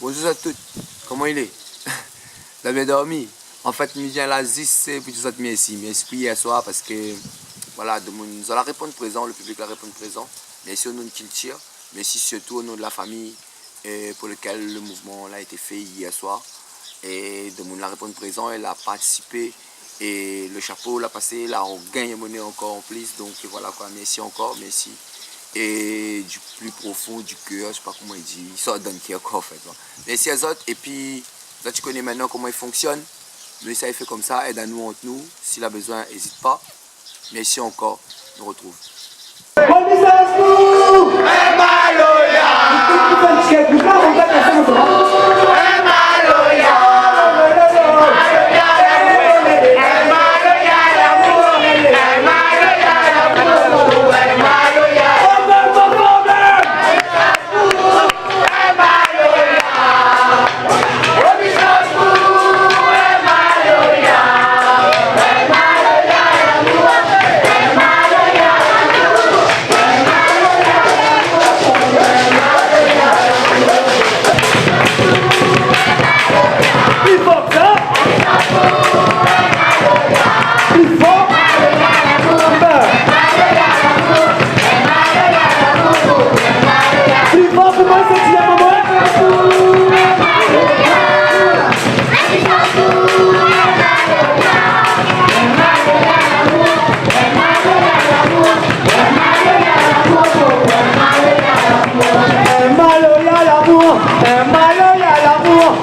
Bonjour à toutes, comment il est? Vous avez bien dormi? En fait, je viens là juste pour vous dire merci. Merci pour hier soir parce que, voilà, nous allons répondre présent, le public va répondre présent. Merci au nom de Culture, merci surtout au nom de la famille pour lequel le mouvement a été fait hier soir. Et de nous la répondre présent, elle a participé et le chapeau l'a passé, là on gagne monnaie encore en plus. Donc voilà quoi, merci encore, merci. Et du plus profond du cœur, je sais pas comment il dit, il sort d'un cœur en fait. Merci à autres et puis là tu connais maintenant comment il fonctionne. Mais ça il fait comme ça, aide à nous entre nous. S'il a besoin, n'hésite pas. Merci encore, on retrouve. L'amour,